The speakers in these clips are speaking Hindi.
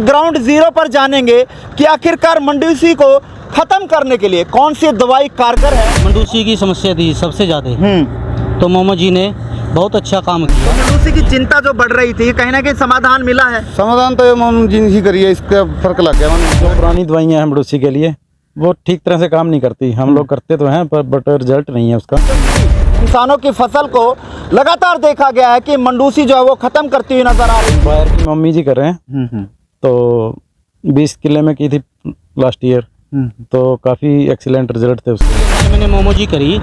ग्राउंड जीरो पर जानेंगे कि आखिरकार मंडूसी को खत्म करने के लिए कौन सी दवाई कारगर है। मंडूसी की समस्या थी सबसे ज़्यादा, तो मोमो जी ने बहुत अच्छा काम किया। मंडूसी की चिंता जो बढ़ रही थी, कहीं ना कहीं समाधान मिला है। समाधान तो मोमो जी ही करिए, इसका फर्क लग गया। जो पुरानी दवाइयाँ हैं मंडूसी के लिए वो ठीक तरह से काम नहीं करती। हम लोग करते तो हैं पर बट रिजल्ट नहीं है उसका। किसानों की फसल को लगातार देखा गया है कि मंडूसी जो है वो खत्म करती हुई नजर आ रही है। बायर की मम्मी जी कर रहे हैं, तो 20 किले में की थी लास्ट ईयर, तो काफ़ी एक्सीलेंट रिजल्ट थे उसके। मैंने मोमो जी करी,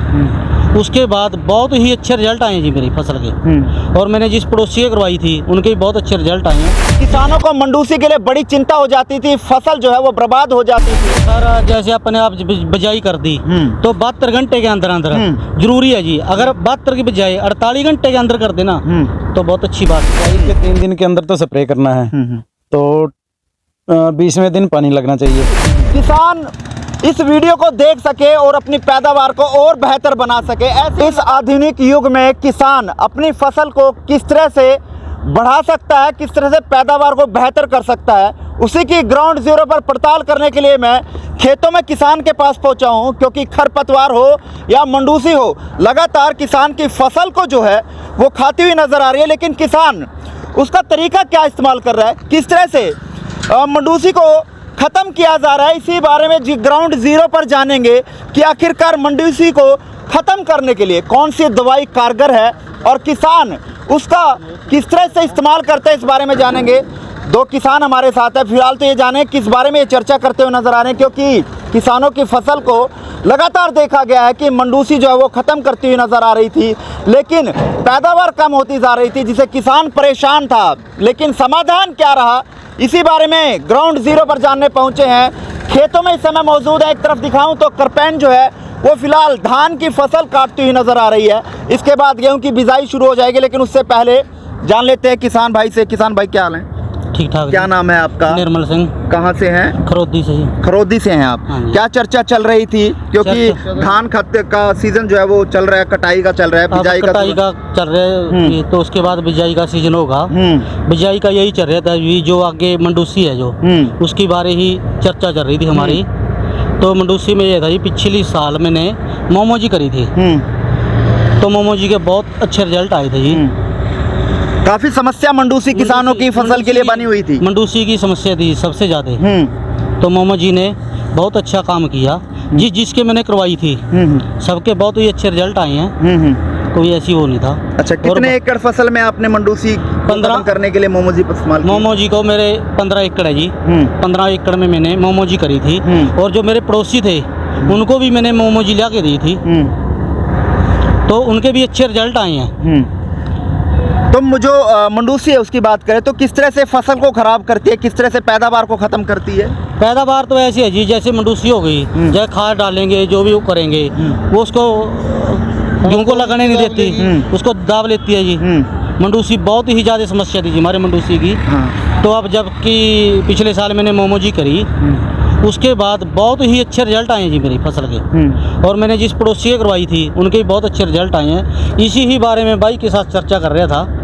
उसके बाद बहुत ही अच्छे रिजल्ट आए जी मेरी फसल के। और मैंने जिस पड़ोसी के करवाई थी उनके भी बहुत अच्छे रिजल्ट आए हैं। किसानों को मंडूसी के लिए बड़ी चिंता हो जाती थी, फसल जो है वो बर्बाद हो जाती थी। सर जैसे अपने आप बिजाई कर दी तो 72 घंटे के अंदर अंदर जरूरी है जी। अगर 72 की बजाय 48 घंटे के अंदर कर देना तो बहुत अच्छी बात है। 3 दिन के अंदर तो स्प्रे करना है, तो 20वें दिन पानी लगना चाहिए। किसान इस वीडियो को देख सके और अपनी पैदावार को और बेहतर बना सके। इस आधुनिक युग में किसान अपनी फसल को किस तरह से बढ़ा सकता है, किस तरह से पैदावार को बेहतर कर सकता है, उसी की ग्राउंड जीरो पर पड़ताल करने के लिए मैं खेतों में किसान के पास पहुंचा हूं। क्योंकि खरपतवार हो या मंडूसी हो, लगातार किसान की फसल को जो है वो खाती हुई नजर आ रही है। लेकिन किसान उसका तरीका क्या इस्तेमाल कर रहा है, किस तरह से मंडूसी को खत्म किया जा रहा है, इसी बारे में ग्राउंड जीरो पर जानेंगे कि आखिरकार मंडूसी को खत्म करने के लिए कौन सी दवाई कारगर है और किसान उसका किस तरह से इस्तेमाल करते हैं, इस बारे में जानेंगे। दो किसान हमारे साथ है। फिलहाल तो ये जाने किस बारे में ये चर्चा करते हुए नजर आ रहे हैं, क्योंकि किसानों की फसल को लगातार देखा गया है कि मंडूसी जो है वो ख़त्म करती हुई नज़र आ रही थी, लेकिन पैदावार कम होती जा रही थी, जिससे किसान परेशान था। लेकिन समाधान क्या रहा, इसी बारे में ग्राउंड जीरो पर जानने पहुंचे हैं। खेतों में इस समय मौजूद है। एक तरफ दिखाऊं तो करपैन जो है वो फिलहाल धान की फसल काटती हुई नज़र आ रही है। इसके बाद गेहूं की बिजाई शुरू हो जाएगी, लेकिन उससे पहले जान लेते हैं किसान भाई से। किसान भाई क्या हाल है? ठीक ठाक। क्या नाम है आपका? निर्मल सिंह। कहाँ से हैं? खरोदी से जी। खरोदी से हैं आप। क्या चर्चा चल रही थी, क्योंकि धान खत्ते का सीजन जो है वो चल रहा है, कटाई का चल रहा है, बिजाई का चल रहा है, तो उसके बाद बिजाई का सीजन होगा। बिजाई का यही चल रहा था, जो आगे मंडूसी है जो उसकी बारे ही चर्चा चल रही थी हमारी। तो मंडूसी में ये था जी, पिछली साल मैंने मोमो जी करी थी, तो मोमो जी के बहुत अच्छे रिजल्ट आए थे जी। काफी समस्या मंडूसी किसानों की फसल के लिए बनी हुई थी। मंडूसी की समस्या थी सबसे ज़्यादा, तो मोमो जी ने बहुत अच्छा काम किया। जिसके मैंने करवाई थी सबके बहुत ही अच्छे रिजल्ट आए हैं, कोई ऐसी वो नहीं था। अच्छा, कितने एकड़ फसल में आपने मंडूसी 15 करने के लिए मोमो जी इस्तेमाल किया? मोमो जी को मेरे 15 एकड़ है जी। 15 एकड़ में मैंने मोमो जी करी थी, और जो मेरे पड़ोसी थे उनको भी मैंने मोमो जी ला के दी थी, तो उनके भी अच्छे रिजल्ट आए हैं। तो जो मंडूसी है उसकी बात करें तो किस तरह से फसल को खराब करती है, किस तरह से पैदावार को ख़त्म करती है? पैदावार तो ऐसी है जी, जैसे मंडूसी हो गई, जैसे खाद डालेंगे जो भी वो करेंगे वो उसको गेहूं को लगाने नहीं देती, उसको दाब लेती है जी। मंडूसी बहुत ही ज़्यादा समस्या थी जी हमारे मंडूसी की। तो अब जबकि पिछले साल मैंने मोमो जी करी, उसके बाद बहुत ही अच्छे रिजल्ट आए हैं जी मेरी फसल के। और मैंने जिस पड़ोसी के करवाई थी उनके भी बहुत अच्छे रिजल्ट आए हैं। इसी ही बारे में भाई के साथ चर्चा कर रहा था,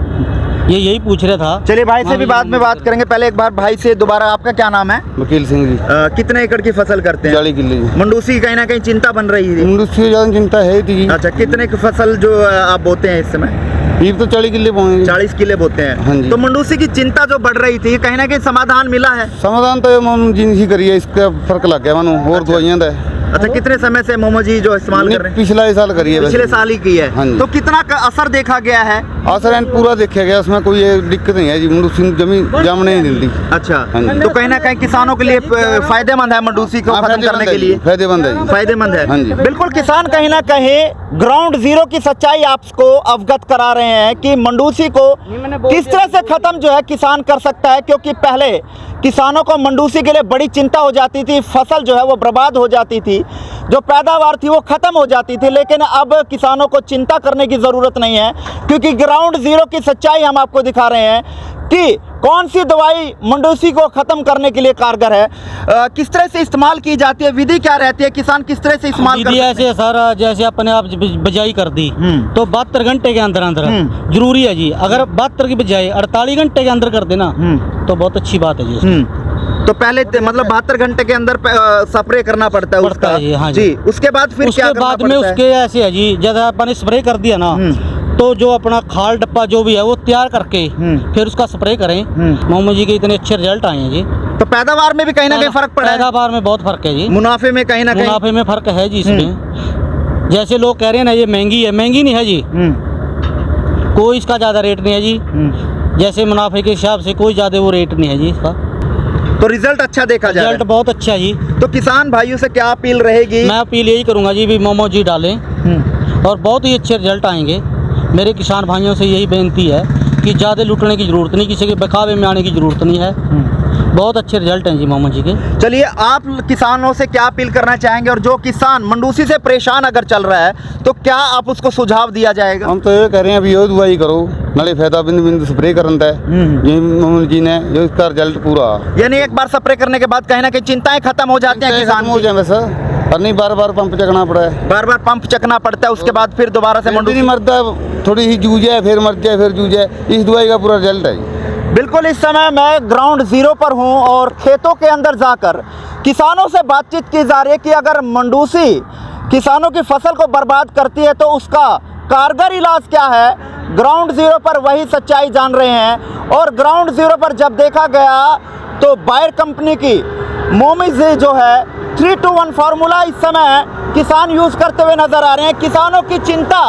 यही पूछ रहा था। चलिए भाई से भी बाद में बात करेंगे, पहले एक बार भाई से दोबारा। आपका क्या नाम है? वकील सिंह जी। कितने एकड़ की फसल करते हैं? 40 किले। मंडूसी कहीं ना कहीं चिंता बन रही है। मंडूसी ज़्यादा चिंता है थी। अच्छा, कितने की फसल जो आप बोते हैं इस समय? ये तो 40 किले बोएंगे। 40 किले बोते हैं। हाँ जी। तो मंडूसी की चिंता जो बढ़ रही थी, कहीं ना कहीं समाधान मिला है? समाधान तो मोमो जी ही करिए, इसका फर्क लग गया मानो और दवाइयाँ का। अच्छा, कितने समय से मोमो जी जो इस्तेमाल कर रहे हैं? पिछला साल करिए। पिछले साल ही की है। हाँ जी। तो कितना असर देखा गया है? असर पूरा देखा गया, उसमें कोई दिक्कत नहीं है जी। मंडूसी जमीन जमने नहीं मिलती। अच्छा, हाँ जी। तो कहीं ना कहीं किसानों के लिए फायदेमंद है मंडूसी को खत्म करने के लिए? फायदेमंद है, फायदेमंद है। हाँ जी। बिल्कुल, किसान कहीं ना कहीं ग्राउंड जीरो की सच्चाई आपको अवगत करा रहे हैं कि मंडूसी को किस तरह से खत्म जो है किसान कर सकता है। क्योंकि पहले किसानों को मंडूसी के लिए बड़ी चिंता हो जाती थी, फसल जो है वो बर्बाद हो जाती थी, जो पैदावार थी वो ख़त्म हो जाती थी। लेकिन अब किसानों को चिंता करने की ज़रूरत नहीं है, क्योंकि ग्राउंड जीरो की सच्चाई हम आपको दिखा रहे हैं कि कौन सी दवाई मंडूसी को ख़त्म करने के लिए कारगर है, किस तरह से इस्तेमाल की जाती है, विधि क्या रहती है, किसान किस तरह से इस्तेमाल करते हैं। ऐसे सर जैसे अपने आप बिजाई कर दी तो 72 घंटे के अंदर अंदर जरूरी है जी। अगर 72 की बजाय 48 घंटे के अंदर कर देना तो बहुत अच्छी बात है जी। तो पहले मतलब 72 घंटे के अंदर स्प्रे करना पड़ता है उसका है जी, हाँ जी। उसके बाद फिर क्या उसके करना बाद में पड़ता है? उसके ऐसे है जी, जब अपन स्प्रे कर दिया ना तो जो अपना खाल डब्बा जो भी है वो तैयार करके फिर उसका स्प्रे करें। मोहम्मद जी के इतने अच्छे रिजल्ट आए हैं जी। तो पैदावार में भी कहीं ना कहीं फर्क पड़ा है? पैदावार में बहुत फर्क है जी, मुनाफे में कहीं ना कहीं? मुनाफे में फर्क है जी इसमें। जैसे लोग कह रहे हैं ना ये महंगी है, महंगी नहीं है जी, कोई इसका ज़्यादा रेट नहीं है जी। जैसे मुनाफे के हिसाब से कोई ज़्यादा वो रेट नहीं है जी इसका। तो रिजल्ट अच्छा देखा जा रहा रिजल्ट है? बहुत अच्छा है जी। तो किसान भाइयों से क्या अपील रहेगी? मैं अपील यही करूँगा जी भी मोमोज जी डालें और बहुत ही अच्छे रिजल्ट आएंगे। मेरे किसान भाइयों से यही बेनती है कि ज़्यादा लूटने की ज़रूरत नहीं, किसी के बखावे में आने की ज़रूरत नहीं है। बहुत अच्छे रिजल्ट हैं जी मोहम्मद जी के। चलिए, आप किसानों से क्या अपील करना चाहेंगे, और जो किसान मंडूसी से परेशान अगर चल रहा है तो क्या आप उसको सुझाव दिया जाएगा? हम तो ये कह रहे हैं अभी यो दवाई करो, नाले फायदा बिंदु बिंदु स्प्रे करता है ये मोहम्मद जी ने, जो इसका रिजल्ट पूरा। यानी एक बार स्प्रे करने के बाद कहीं ना कहीं चिंताएं खत्म हो जाती हैं किसान हो जाए वैसा, और नहीं बार बार पंप चकना पड़ा है, बार बार पंप चकना पड़ता है, उसके बाद फिर दोबारा से नहीं मंडूसी। मरता, थोड़ी ही जूझ जाए फिर मर जाए फिर जूझ जाए, इस दवाई का पूरा रिजल्ट है। बिल्कुल, इस समय मैं ग्राउंड जीरो पर हूं और खेतों के अंदर जाकर किसानों से बातचीत की जा रही है कि अगर मंडूसी किसानों की फसल को बर्बाद करती है तो उसका कारगर इलाज क्या है। ग्राउंड जीरो पर वही सच्चाई जान रहे हैं। और ग्राउंड जीरो पर जब देखा गया तो बायर कंपनी की मोमिज जो है 3-2-1 फार्मूला इस समय किसान यूज़ करते हुए नज़र आ रहे हैं। किसानों की चिंता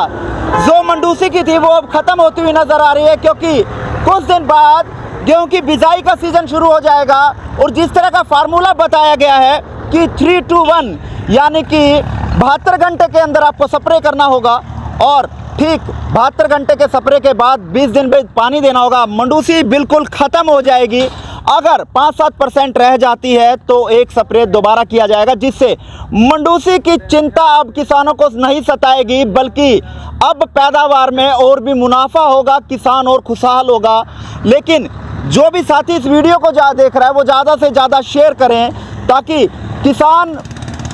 जो मंडूसी की थी वो अब ख़त्म होती हुई नज़र आ रही है, क्योंकि कुछ दिन बाद गेहूं की बिजाई का सीज़न शुरू हो जाएगा। और जिस तरह का फार्मूला बताया गया है कि 3-2-1 यानी कि 72 घंटे के अंदर आपको स्प्रे करना होगा, और ठीक 72 घंटे के स्प्रे के बाद 20 दिन में पानी देना होगा। मंडूसी बिल्कुल ख़त्म हो जाएगी। अगर 5-7% रह जाती है तो एक स्प्रे दोबारा किया जाएगा, जिससे मंडूसी की चिंता अब किसानों को नहीं सताएगी, बल्कि अब पैदावार में और भी मुनाफा होगा, किसान और खुशहाल होगा। लेकिन जो भी साथी इस वीडियो को देख रहा है वो ज़्यादा से ज़्यादा शेयर करें, ताकि किसान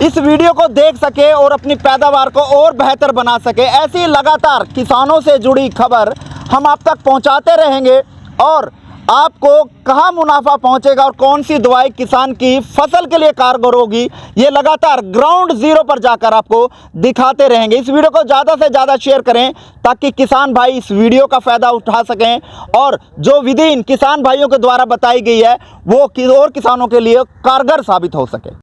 इस वीडियो को देख सके और अपनी पैदावार को और बेहतर बना सके। ऐसी लगातार किसानों से जुड़ी खबर हम आप तक पहुंचाते रहेंगे, और आपको कहां मुनाफा पहुंचेगा और कौन सी दवाई किसान की फसल के लिए कारगर होगी, ये लगातार ग्राउंड जीरो पर जाकर आपको दिखाते रहेंगे। इस वीडियो को ज़्यादा से ज़्यादा शेयर करें ताकि किसान भाई इस वीडियो का फ़ायदा उठा सकें, और जो विधि इन किसान भाइयों के द्वारा बताई गई है वो और किसानों के लिए कारगर साबित हो सके।